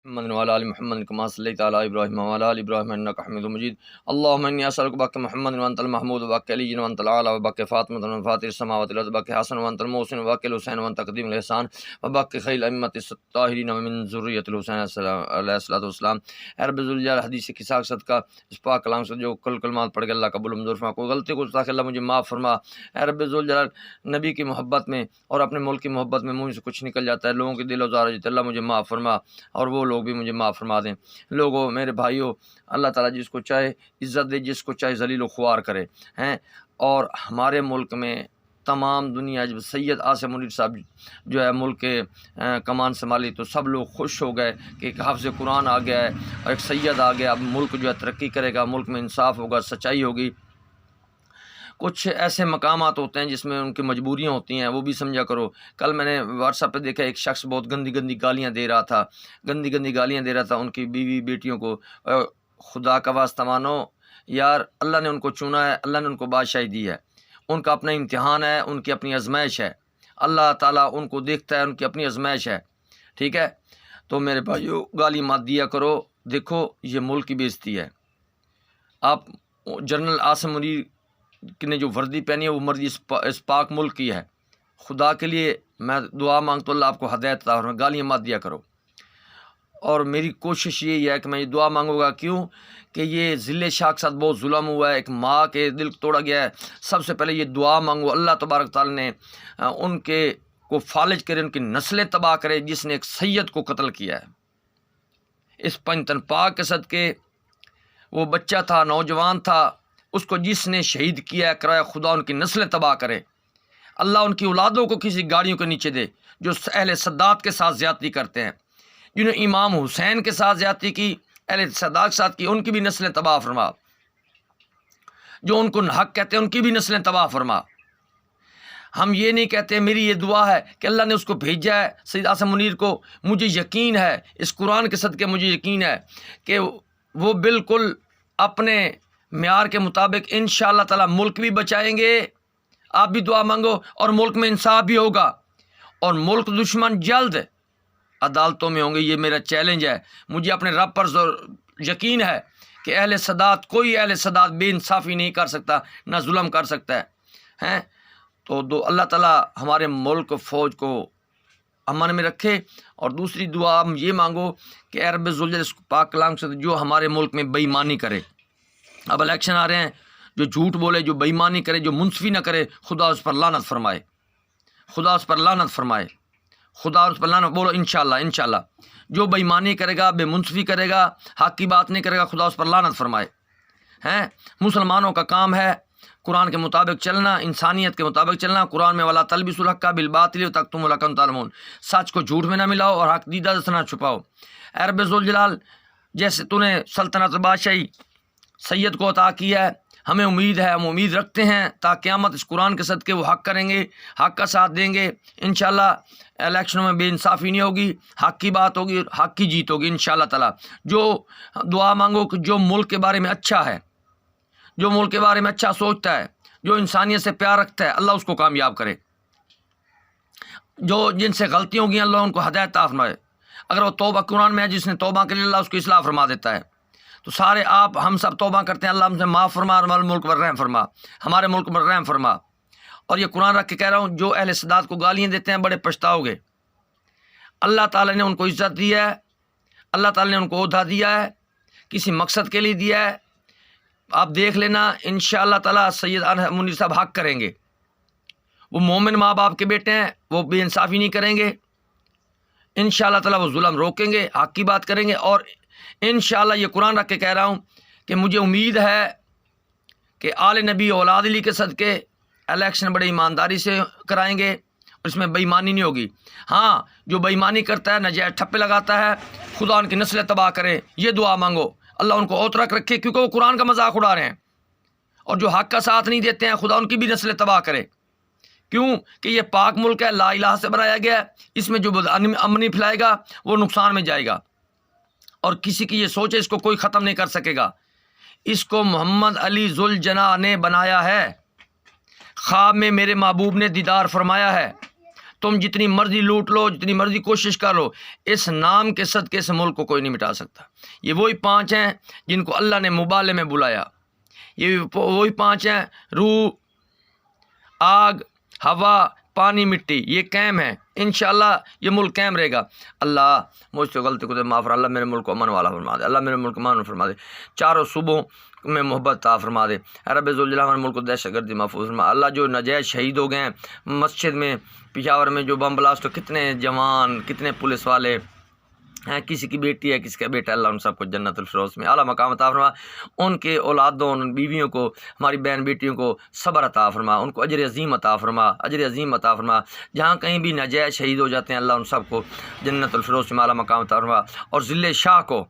محمد وعلى آل محمد كما صليت على إبراهيم وعلى آل إبراهيم إنك حميد مجيد. اللهم إني أسألك بك محمد وأنت المحمود وبك علي وأنت الأعلى وبك فاطمة وفاتر السماوات والأرض وبك حسن وأنت المحسن وبك الحسين وأنت قديم الإحسان وبك خير الأئمة الطاهرين ومن ذرية الحسين علیہ الصلوۃ والسلام. اے رب ذوالجلال حدیث کی ساق صدقہ اس پاک کلام سے جو کل کلمات پڑھ کے اللہ قبول منظور فرما. کوئی غلطی کو تاکہ اللہ مجھے معاف فرما. اے رب ذوالجلال نبی کی محبت میں اور اپنے ملک کی محبت میں منہ سے کچھ نکل جاتا ہے لوگوں کی دل و زار جیتے اللہ مجھے معاف فرما اور وہ لوگ بھی مجھے معاف فرما دیں. لوگوں میرے بھائیوں اللہ تعالیٰ جس کو چاہے عزت دے جس کو چاہے ذلیل و خوار کرے ہیں. اور ہمارے ملک میں تمام دنیا جب سید عاصم منیر صاحب جو ہے ملک کے کمان سنبھالی تو سب لوگ خوش ہو گئے کہ ایک حافظ قرآن آ گیا ہے اور ایک سید آ گیا. اب ملک جو ہے ترقی کرے گا, ملک میں انصاف ہوگا, سچائی ہوگی. کچھ ایسے مقامات ہوتے ہیں جس میں ان کی مجبوریاں ہوتی ہیں, وہ بھی سمجھا کرو. کل میں نے واٹس ایپ پہ دیکھا ایک شخص بہت گندی گندی گالیاں دے رہا تھا ان کی بیوی بیٹیوں کو. خدا کا واسطہ مانو یار, اللہ نے ان کو چنا ہے, اللہ نے ان کو بادشاہی دی ہے, ان کا اپنا امتحان ہے, ان کی اپنی آزمائش ہے. اللہ تعالیٰ ان کو دیکھتا ہے, ان کی اپنی آزمائش ہے. ٹھیک ہے, تو میرے بھائیو گالی مت دیا کرو. دیکھو یہ ملک کی بے عزتی ہے. آپ جنرل عاصم منیر نے جو وردی پہنی ہے وہ مرضی اس پاک ملک کی ہے. خدا کے لیے میں دعا مانگتا ہوں اللہ آپ کو ہدایت عطا فرمائے. گالیاں مت دیا کرو. اور میری کوشش یہی ہے کہ میں یہ دعا مانگوں گا, کیوں کہ یہ ذل شاہ کے ساتھ بہت ظلم ہوا ہے, ایک ماں کے دل توڑا گیا ہے. سب سے پہلے یہ دعا مانگو اللہ تبارک تعالیٰ نے ان کے کو فالج کرے, ان کی نسلیں تباہ کرے جس نے ایک سید کو قتل کیا ہے. اس پنجتن پاک کے صدقے وہ بچہ تھا, نوجوان تھا, اس کو جس نے شہید کیا ہے کرایا, خدا ان کی نسلیں تباہ کرے. اللہ ان کی اولادوں کو کسی گاڑیوں کے نیچے دے جو اہل صدات کے ساتھ زیادتی کرتے ہیں. جنہوں نے امام حسین کے ساتھ زیادتی کی, اہل صدات کے ساتھ کی, ان کی بھی نسلیں تباہ فرما. جو ان کو حق کہتے ہیں ان کی بھی نسلیں تباہ فرما. ہم یہ نہیں کہتے, میری یہ دعا ہے کہ اللہ نے اس کو بھیجا ہے سید عاصم منیر کو. مجھے یقین ہے اس قرآن کے صدقے مجھے یقین ہے کہ وہ بالکل اپنے معیار کے مطابق انشاءاللہ تعالی ملک بھی بچائیں گے. آپ بھی دعا مانگو اور ملک میں انصاف بھی ہوگا اور ملک دشمن جلد عدالتوں میں ہوں گے. یہ میرا چیلنج ہے. مجھے اپنے رب پر یقین ہے کہ اہل صدات کوئی اہل صدات بے انصافی نہیں کر سکتا, نہ ظلم کر سکتا ہے. تو اللہ تعالیٰ ہمارے ملک فوج کو امن میں رکھے. اور دوسری دعا ہم یہ مانگو کہ اے رب ذوالجلال اس پاک کلام سے جو ہمارے ملک میں بے ایمانی کرے, اب الیکشن آ رہے ہیں, جو جھوٹ بولے, جو بے ایمانی کرے, جو منصفی نہ کرے, خدا اس پر لعنت فرمائے. خدا اس پر لعنت فرمائے. خدا اس پر لعنت بولو انشاءاللہ. جو بے ایمانی کرے گا, بے منصفی کرے گا, حق کی بات نہیں کرے گا, خدا اس پر لعنت فرمائے. مسلمانوں کا کام ہے قرآن کے مطابق چلنا, انسانیت کے مطابق چلنا. قرآن میں ولا تلبسوا الحق بالباطل وتکتموا الحق وانتم تعلمون, سچ کو جھوٹ میں نہ ملاؤ اور حق دیدہ سے نہ چھپاؤ. اے رب ذوالجلال جیسے تو نے سلطنت بادشاہی سید کو عطا کیا ہے, ہمیں امید ہے, ہم امید رکھتے ہیں تا قیامت اس قرآن کے صدقے وہ حق کریں گے, حق کا ساتھ دیں گے. انشاءاللہ الیکشنوں میں بے انصافی نہیں ہوگی, حق کی بات ہوگی اور حق کی جیت ہوگی انشاءاللہ تعالیٰ. جو دعا مانگو کہ جو ملک کے بارے میں اچھا ہے, جو ملک کے بارے میں اچھا سوچتا ہے, جو انسانیت سے پیار رکھتا ہے, اللہ اس کو کامیاب کرے. جو جن سے غلطیاں ہوگی اللہ ان کو ہدایت عطا فرمائے. اگر وہ توبہ قرآن میں ہے جس نے توبہ کے لیے اللہ اس کو اصلاح فرما دیتا ہے. تو سارے آپ ہم سب توبہ کرتے ہیں, اللہ ہم سے معاف فرما, ہمارے ملک پر رحم فرما, ہمارے ملک پر رحم فرما. اور یہ قرآن رکھ کے کہہ رہا ہوں, جو اہل صدات کو گالیاں دیتے ہیں بڑے پچھتاؤ گے. اللہ تعالیٰ نے ان کو عزت دی ہے, اللہ تعالیٰ نے ان کو عہدہ دیا ہے, کسی مقصد کے لیے دیا ہے. آپ دیکھ لینا انشاءاللہ تعالیٰ سید منیر صاحب حق کریں گے. وہ مومن ماں باپ کے بیٹے ہیں, وہ بے انصافی نہیں کریں گے. انشاءاللہ تعالیٰ وہ ظلم روکیں گے, حق کی بات کریں گے. اور انشاءاللہ یہ قرآن رکھ کے کہہ رہا ہوں کہ مجھے امید ہے کہ آل نبی اولاد علی کے صدقے الیکشن بڑے ایمانداری سے کرائیں گے, اس میں بے ایمانی نہیں ہوگی. ہاں جو بے ایمانی کرتا ہے, ناجائز ٹھپے لگاتا ہے, خدا ان کی نسلیں تباہ کرے. یہ دعا مانگو اللہ ان کو اوترک رکھے, کیونکہ وہ قرآن کا مذاق اڑا رہے ہیں. اور جو حق کا ساتھ نہیں دیتے ہیں, خدا ان کی بھی نسلیں تباہ کرے. کیوں کہ یہ پاک ملک ہے, لا الہ سے بنایا گیا ہے. اس میں جو امنی پھیلائے گا وہ نقصان میں جائے گا. اور کسی کی یہ سوچ ہے اس کو کوئی ختم نہیں کر سکے گا. اس کو محمد علی ذوالجناح نے بنایا ہے, خواب میں میرے محبوب نے دیدار فرمایا ہے. تم جتنی مرضی لوٹ لو، جتنی مرضی کوشش کر لو، اس نام کے صدقے سے ملک کو کوئی نہیں مٹا سکتا۔ یہ وہی 5 ہیں جن کو اللہ نے مبالغے میں بلایا، یہ وہی 5 ہیں، روح، آگ، ہوا، پانی، مٹی، یہ قائم ہے۔ انشاءاللہ یہ ملک قائم رہے گا۔ اللہ مجھ سے غلطی کو معاف فرما، اللہ میرے ملک کو امن والا فرما دے، اللہ میرے ملک کو امن فرما دے، چاروں صوبوں میں محبت عطا فرما دے، اے رب ذوالجلال ہمارے ملک کو دہشت گردی محفوظ فرما۔ اللہ جو ناجائز شہید ہو گئے ہیں مسجد میں پشاور میں جو بم بلاسٹ، کتنے جوان، کتنے پولیس والے ہیں، کسی کی بیٹی ہے، کسی کا بیٹا، اللہ ان سب کو جنت الفردوس میں اعلیٰ مقام عطا فرما، ان کے اولادوں، ان بیویوں کو، ہماری بہن بیٹیوں کو صبر عطا فرما، ان کو اجر عظیم عطا فرما، اجر عظیم عطا فرما، جہاں کہیں بھی ناجائز شہید ہو جاتے ہیں اللہ ان سب کو جنت الفردوس میں اعلیٰ مقام عطا فرما۔ اور ذل شاہ کو،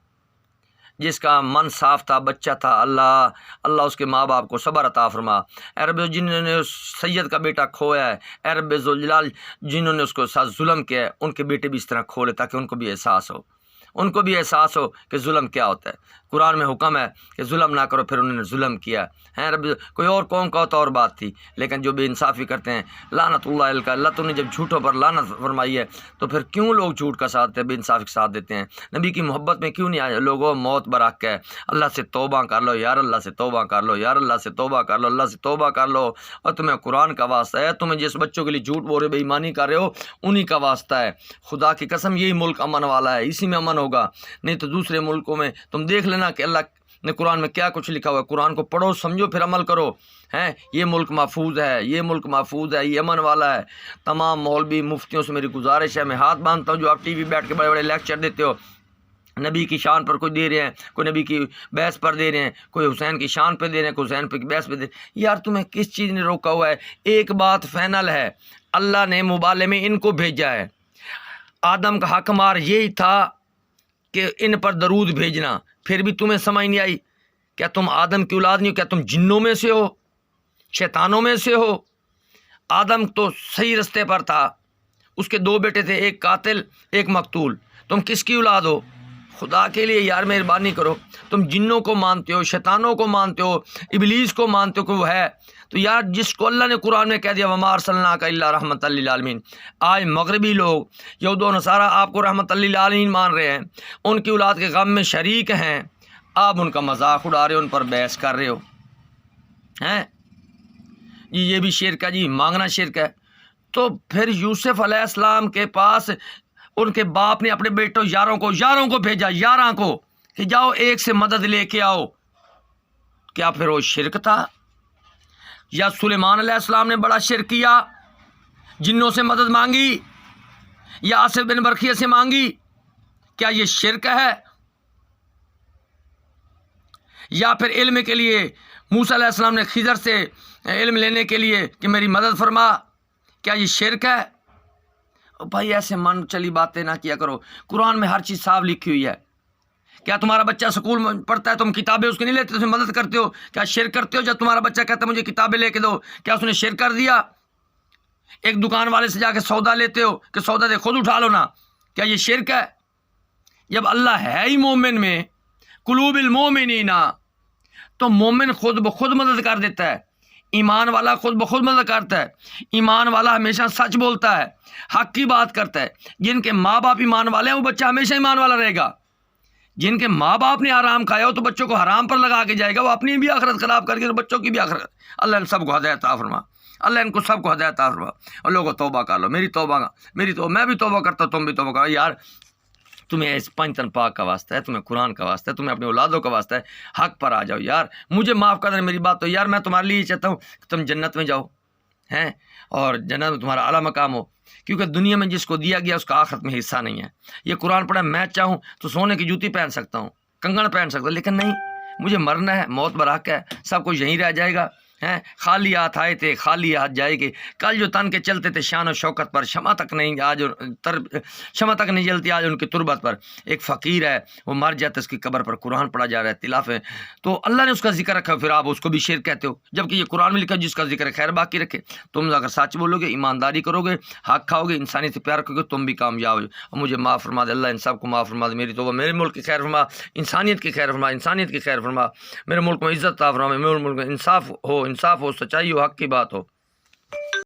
جس کا من صاف تھا، بچہ تھا، اللہ اس کے ماں باپ کو صبر عطا فرما۔ اے رب جنہوں نے اس سید کا بیٹا کھویا ہے، اے رب ذوالجلال جنہوں نے اس کو ساتھ ظلم کیا ہے، ان کے بیٹے بھی اس طرح کھولے تاکہ ان کو بھی احساس ہو، ان کو بھی احساس ہو کہ ظلم کیا ہوتا ہے۔ قرآن میں حکم ہے کہ ظلم نہ کرو، پھر انہوں نے ظلم کیا ہے رب۔ کوئی اور قوم کا ہوتا اور بات تھی، لیکن جو بے انصافی کرتے ہیں، لعنت اللہ علیہ، اللہ تو نے جب جھوٹوں پر لعنت فرمائی ہے تو پھر کیوں لوگ جھوٹ کا ساتھ دیتے ہیں، بے انصافی کا ساتھ دیتے ہیں؟ نبی کی محبت میں کیوں نہیں آئے لوگوں؟ موت برحق ہے، اللہ سے توبہ کر لو یار، اللہ سے توبہ کر لو یار، اللہ سے توبہ کر لو، اللہ سے توبہ کر لو۔ اور تمہیں قرآن کا واسطہ ہے، تمہیں جس بچوں کے لیے جھوٹ بول رہے بے ایمانی کر رہے ہو، انہی کا واسطہ ہے۔ خدا کی قسم یہی ملک امن والا ہے، اسی میں امن ہوگا، نہیں تو دوسرے ملکوں میں تم دیکھ لینا کہ اللہ نے قرآن میں کیا کچھ لکھا ہوا ہے۔ قرآن کو پڑھو، سمجھو، پھر عمل کرو۔ یہ ملک محفوظ ہے، یہ ملک محفوظ ہے، یہ امن والا ہے۔ تمام مولوی مفتیوں سے میری گزارش ہے، میں ہاتھ باندھتا ہوں جو آپ ٹی وی بیٹھ کے بڑے بڑے لیکچر دیتے ہو، نبی کی شان پر کوئی دے رہے ہیں، کوئی نبی کی بحث پر دے رہے ہیں، کوئی حسین کی شان پہ دے رہے ہیں، کوئی حسین پہ بحث پہ دے رہے ہیں۔ یار تمہیں کس چیز نے روکا ہوا ہے؟ ایک بات فائنل ہے، اللہ نے مبالغے میں ان کو بھیجا ہے۔ آدم کا حق مار یہی تھا کہ ان پر درود بھیجنا، پھر بھی تمہیں سمجھ نہیں آئی۔ کیا تم آدم کی اولاد نہیں ہو؟ کیا تم جنوں میں سے ہو، شیطانوں میں سے ہو؟ آدم تو صحیح رستے پر تھا، اس کے 2 بیٹے تھے، ایک قاتل ایک مقتول۔ تم کس کی اولاد ہو؟ خدا کے لیے یار مہربانی کرو، تم جنوں کو مانتے ہو، شیطانوں کو مانتے ہو، ابلیس کو مانتے ہو کہ وہ ہے، تو یار جس کو اللہ نے قرآن میں کہہ دیا وَمَا أَرْسَلْنَاكَ إِلَّا رَحْمَةً لِّلْعَالَمِينَ، آج مغربی لوگ، یہود و نصارہ آپ کو رحمۃ للعالمین مان رہے ہیں، ان کی اولاد کے غم میں شریک ہیں، آپ ان کا مذاق اڑا رہے ہو، ان پر بحث کر رہے ہو ہیں جی، یہ بھی شرک ہے جی، مانگنا شرک ہے۔ تو پھر یوسف علیہ السلام کے پاس ان کے باپ نے اپنے بیٹوں یاروں کو بھیجا، 11 کو، کہ جاؤ ایک سے مدد لے کے آؤ۔ کیا پھر وہ شرک تھا؟ یا سلیمان علیہ السلام نے بڑا شرک کیا، جنوں سے مدد مانگی، یا آصف بن برقیہ سے مانگی؟ کیا یہ شرک ہے؟ یا پھر علم کے لیے موسیٰ علیہ السلام نے خضر سے علم لینے کے لیے کہ میری مدد فرما، کیا یہ شرک ہے؟ بھائی ایسے من چلی باتیں نہ کیا کرو، قرآن میں ہر چیز صاف لکھی ہوئی ہے۔ کیا تمہارا بچہ سکول میں پڑھتا ہے، تم کتابیں اس کی نہیں لیتے، تم مدد کرتے ہو؟ کیا شرک کرتے ہو؟ جب تمہارا بچہ کہتا ہے مجھے کتابیں لے کے دو، کیا اس نے شرک کر دیا؟ ایک دکان والے سے جا کے سودا لیتے ہو کہ سودا دے خود اٹھا لو نا، کیا یہ شرک ہے؟ جب اللہ ہے ہی مومن میں، قلوب المومنین، تو مومن خود بخود مدد کر دیتا ہے، ایمان والا خود بخود مدد کرتا ہے، ایمان والا ہمیشہ سچ بولتا ہے، حق کی بات کرتا ہے۔ جن کے ماں باپ ایمان والے ہیں وہ بچہ ہمیشہ ایمان والا رہے گا۔ جن کے ماں باپ نے حرام کھایا ہو تو بچوں کو حرام پر لگا کے جائے گا، وہ اپنی بھی آخرت خراب کر کے اور بچوں کی بھی آخرت۔ اللہ ان سب کو ہدایت عطا فرما، اللہ ان کو سب کو ہدایت عطا فرما۔ اور لوگوں توبہ کر لو، میری توبہ، میں بھی توبہ کرتا ہوں، تم بھی توبہ کرو۔ یار تمہیں اس پنجتن پاک کا واسطہ ہے، تمہیں قرآن کا واسطہ ہے، تمہیں اپنی اولادوں کا واسطہ ہے، حق پر آ جاؤ یار، مجھے معاف کر دیں میری بات تو یار، میں تمہارے لیے یہ چاہتا ہوں کہ تم جنت میں جاؤ ہیں، اور جنت میں تمہارا اعلیٰ مقام ہو، کیونکہ دنیا میں جس کو دیا گیا اس کا آخرت میں حصہ نہیں ہے۔ یہ قرآن پڑھا، میں چاہوں تو سونے کی جوتی پہن سکتا ہوں، کنگن پہن سکتا ہوں، لیکن نہیں، مجھے مرنا ہے، موت برحق ہے، سب کچھ یہیں رہ جائے گا۔ خالی ہاتھ آئے تھے، خالی ہاتھ جائے گے۔ کل جو تن کے چلتے تھے شان و شوکت پر، شمع تک نہیں جلتی آج ان کی تربت پر۔ ایک فقیر ہے، وہ مر جاتا ہے، اس کی قبر پر قرآن پڑھا جا رہا ہے، تلاف ہے، تو اللہ نے اس کا ذکر رکھا، پھر آپ اس کو بھی شرک کہتے ہو، جبکہ یہ قرآن میں لکھا جس کا ذکر خیر باقی رکھے۔ تم اگر سچ بولو گے، ایمانداری کرو گے، حق کھاؤ گے، انسانیت سے پیار کرو گے، تم بھی کامیاب ہو۔ اور مجھے معاف فرما دے اللہ، ان سب کو معاف فرما دے، میری توبہ، میرے ملک کی خیر فرما، انسانیت کی خیر فرما، انسانیت کی خیر فرما، میرے ملک میں عزت عطا فرما، میرے ملک میں انصاف ہو، سچائی ہو، حق کی بات ہو۔